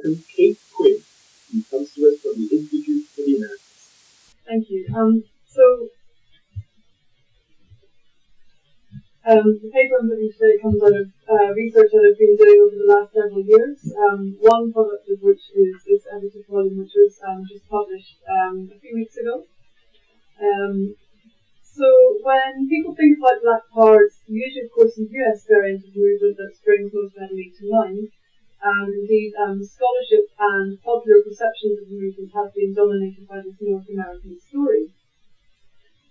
welcome Kate Quinn, who comes to us from the Institute for the Americas. Thank you. The paper I'm putting today comes out of research that I've been doing over the last several years. One product of which is this edited volume, which was just published a few weeks ago. So when people think about Black Power, it's usually, of course, the US variant of the movement that springs most readily to mind. And indeed, scholarship and popular perceptions of the movement have been dominated by this North American story.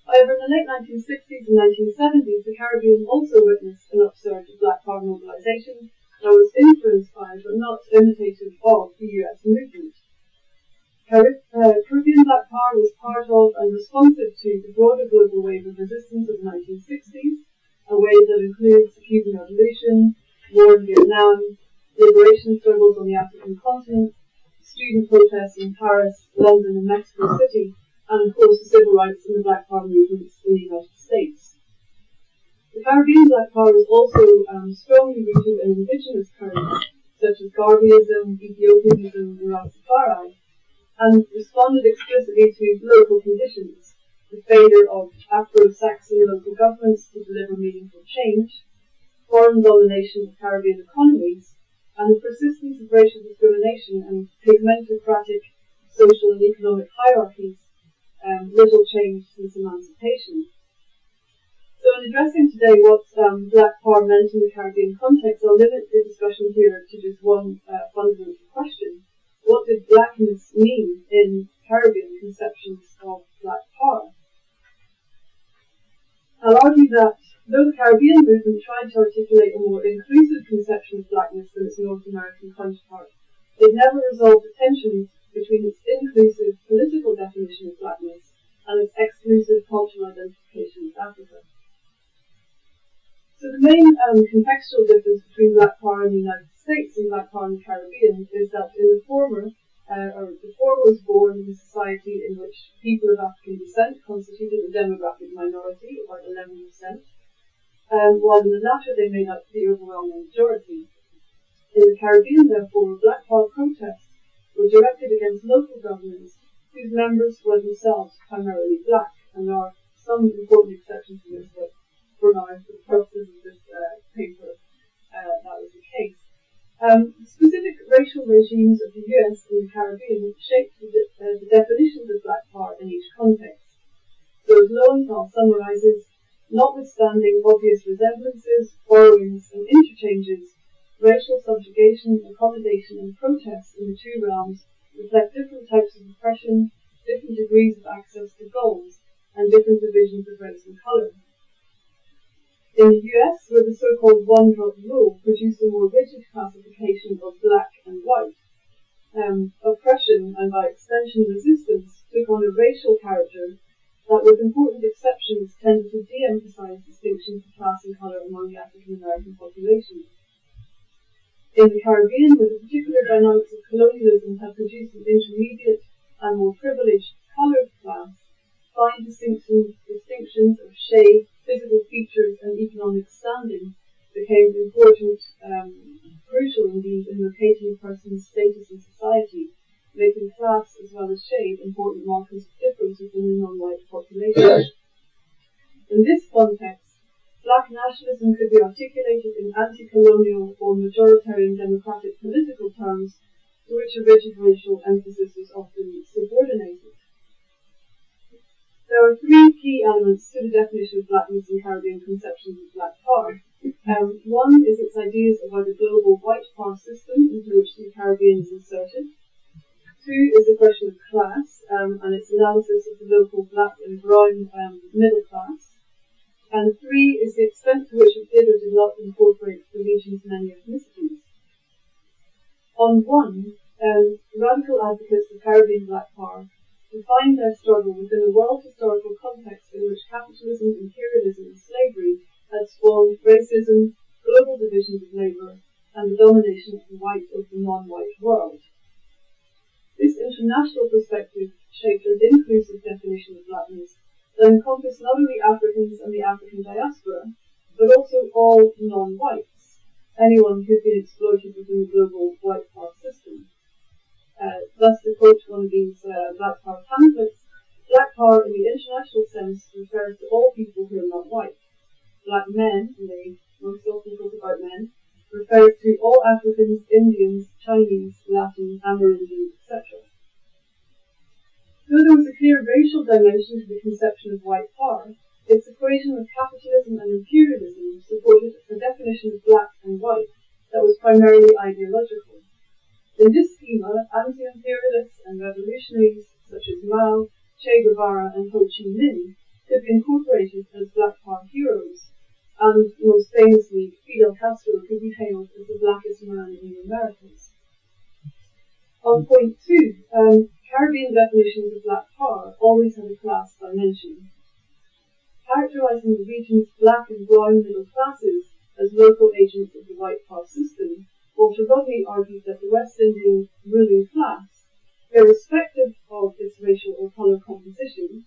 However, in the late 1960s and 1970s, the Caribbean also witnessed an upsurge of Black Power mobilization that was influenced by, but not imitative of, the US movement. Caribbean Black Power was part of and responsive to the broader global wave of resistance of the 1960s, a wave that includes the Cuban Revolution, war in Vietnam, liberation struggles on the African continent, student protests in Paris, London and Mexico City, and of course the civil rights and the Black Power movements in the United States. The Caribbean Black Power was also strongly rooted in indigenous currents such as Garveyism, Ethiopianism and Rastafari, and responded explicitly to local conditions, the failure of Afro-Saxon local governments to deliver meaningful change, foreign domination of Caribbean economies, and the persistence of racial discrimination and pigmentocratic social and economic hierarchies. Little change since emancipation. So in addressing today what Black Power meant in the Caribbean context, I'll limit the discussion here to just one fundamental question. What did blackness mean in Caribbean conceptions of Black Power? I'll argue that though the Caribbean movement tried to articulate a more inclusive conception of blackness than its North American counterpart, it never resolved the tensions between its inclusive political definition of blackness and its exclusive cultural identification with Africa. So the main contextual difference between Black Power in the United States and Black Power in the Caribbean is that in the former was born in a society in which people of African descent constituted a demographic minority, about 11%, while in the latter they made up the overwhelming majority. In the Caribbean, therefore, Black Power protests were directed against local governments whose members were themselves primarily black, and there are some important exceptions to this, but for now, for the purposes of this paper, that was the case. Specific racial regimes of the US and the Caribbean shaped the definitions of Black Power in each context. So as Lowenthal summarizes, notwithstanding obvious resemblances, borrowings and interchanges, racial subjugation, accommodation and protest in the two realms reflect different types of oppression, different degrees of access to goals, and different divisions of race and colour. In the US, where the so-called one-drop rule produced a more rigid classification of black and white, oppression and by extension resistance took on a racial character that, with important exceptions, tended to de-emphasize distinctions of class and colour among the African American population. In the Caribbean, where the particular dynamics of colonialism had produced an intermediate and more privileged coloured class, fine distinctions of shade, physical features and economic standing became important, crucial indeed in locating a person's status in society, making class as well as shade important markers of difference within the non-white population. In this context, Black nationalism could be articulated in anti-colonial or majoritarian democratic political terms to which a rigid racial emphasis was often subordinated. There are three key elements to the definition of blackness in Caribbean conceptions of Black Power. One is its ideas about a global white power system into which the Caribbean is inserted. Two is the question of class and its analysis of the local black and brown middle class. And three is the extent to which it did or did not incorporate the region's many ethnicities. On one, radical advocates of Caribbean Black Power defined their struggle within a world historical context in which capitalism, imperialism, and slavery had spawned racism, global divisions of labour, and the domination of the white over the non-white world. This international perspective shaped an inclusive definition of blackness that encompassed not only Africans and the African diaspora, but also all non-whites, anyone who had been exploited within the global white power system. quote one of these Black Power pamphlets, Black Power in the international sense refers to all people who are not white. Black men, and they most often talk about men, refers to all Africans, Indians, Chinese, Latin, Amerindian, etc. Though there was a clear racial dimension to the conception of white power, its equation of capitalism and imperialism supported a definition of black and white that was primarily ideological. In this schema, anti-imperialists and revolutionaries such as Mao, Che Guevara and Ho Chi Minh could be incorporated as black power heroes, and most famously, Fidel Castro could be hailed as the blackest man in the Americas. On point 2, Caribbean definitions of black power always have a class dimension. Characterizing the region's black and brown middle classes as local agents of the white power system, Walter Rodney argued that the West Indian ruling class, irrespective of its racial or colour composition,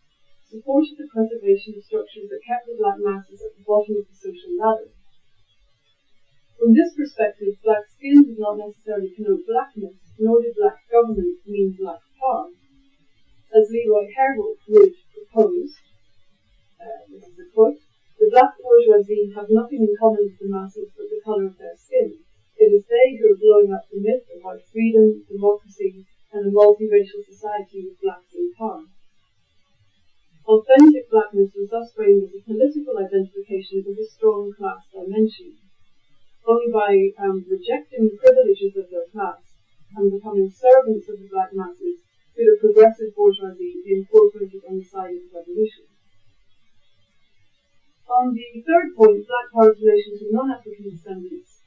supported the preservation of structures that kept the black masses at the bottom of the social ladder. From this perspective, black skin did not necessarily connote blackness, nor did black government mean black power. As Leroy Herbold would propose, this is a quote, the black bourgeoisie have nothing in common with the masses but the colour of their skin. It is they who are blowing up the myth of white freedom, democracy, and a multiracial society with blacks in power. Authentic blackness was thus framed as a political identification with a strong class dimension. Only by rejecting the privileges of their class and becoming servants of the black masses could a progressive bourgeoisie be incorporated on the side of the revolution. On the third point, black power's relation to non-African descendants,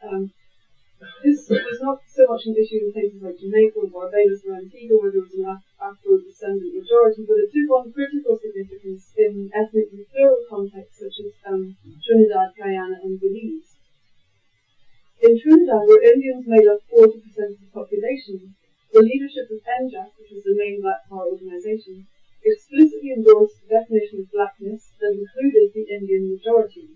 this was not so much an issue in places like Jamaica or Barbados or Antigua where there was an Afro-descendant majority, but it took on critical significance in ethnically plural contexts such as Trinidad, Guyana and Belize. In Trinidad, where Indians made up 40% of the population, the leadership of NJAC, which was the main black power organization, explicitly endorsed the definition of blackness that included the Indian majority,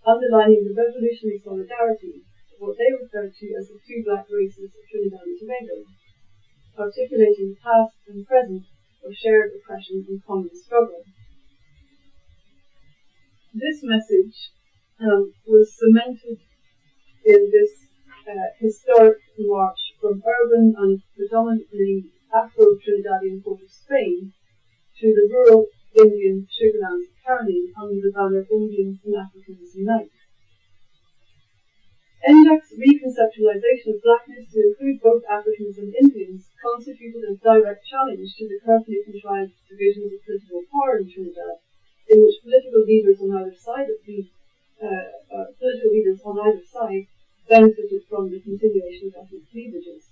underlining the revolutionary solidarity of what they referred to as the two black races of Trinidad and Tobago, articulating the past and present of shared oppression and common struggle. This message was cemented in this historic march from urban and predominantly Afro-Trinidadian port of Spain to the rural Indian sugarlands of Carolina under the banner Indians and Africans Unite. NJAC's reconceptualization of blackness to include both Africans and Indians constituted a direct challenge to the carefully contrived divisions of political power in Trinidad, in which political leaders on either side benefited from the continuation of ethnic cleavages.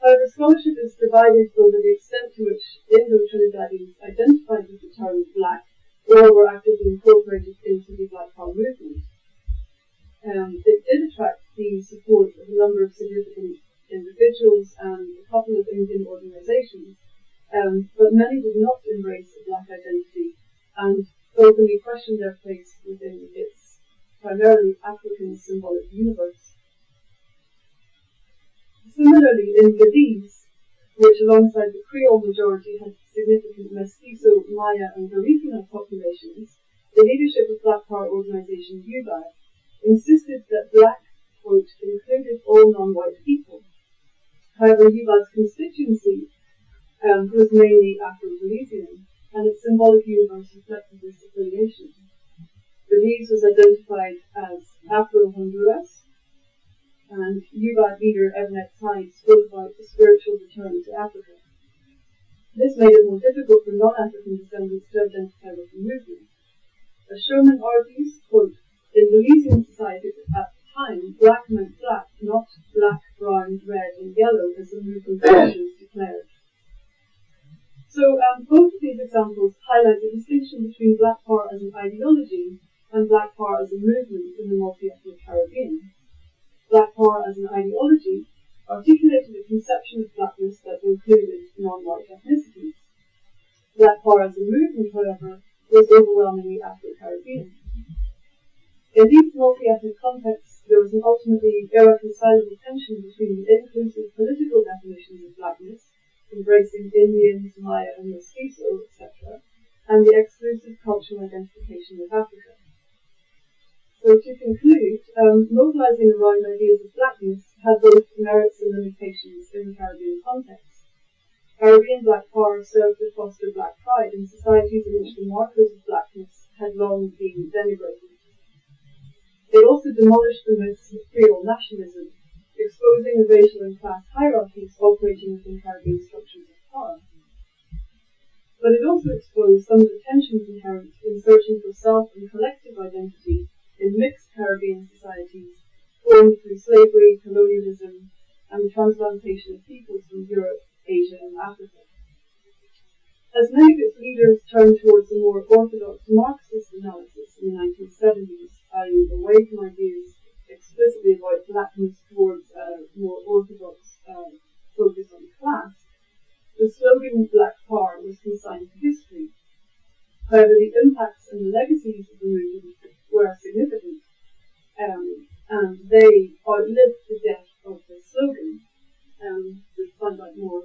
However, scholarship is divided over the extent to which Indo-Trinidadians identified with the term black or were actively incorporated into the Black Power movement. It did attract the support of a number of significant individuals and a couple of Indian organizations, but many did not embrace a black identity and openly questioned their place within its primarily African symbolic universe. Similarly, in Belize, which alongside the Creole majority had significant Mestizo, Maya and Garifuna populations, the leadership of Black Power organization UBAC insisted that black, quote, included all non-white people. However, UBAC's constituency was mainly Afro-Belizean, and its symbolic universe reflected this affiliation. Belize was identified as Afro-Honduras, and UBAC leader Evanet Hyde spoke about the spiritual return to Africa. This made it more difficult for non-African descendants to identify with the movement. As Sherman argues, quote, in Belizean society at the time, black meant black, not black, brown, red, and yellow, as the movement officials declared. So both of these examples highlight the distinction between Black Power as an ideology and Black Power as a movement in the multi-ethnic Caribbean. Black Power as an ideology articulated a conception of blackness that included non-white ethnicities. Black Power as a movement, however, was overwhelmingly Afro-Caribbean. In these multi-ethnic contexts, there was an ultimately irreconcilable tension between the inclusive political definitions of blackness embracing Indians, Maya and Mestizo, etc., and the exclusive cultural identification with Africa. So to conclude, mobilizing around ideas of blackness had both merits and limitations in the Caribbean context. Caribbean Black Power served to foster black pride in societies in which the markers of blackness had long been denigrated. They also demolished the myths of Creole nationalism, exposing the racial and class hierarchies operating within Caribbean structures of power. But it also exposed some of the tensions inherent in searching for self and collective identity in mixed Caribbean societies formed through slavery, colonialism, and the transplantation of peoples from Europe, Asia, and Africa. As many of its leaders turned towards a more orthodox Marxist analysis in the 1970s, i.e. away from ideas explicitly about blackness towards a more orthodox focus on class, the slogan Black Power was consigned to history. However, the impacts and the legacies of the movement were significant, and they outlived the death of the slogan. To find out more,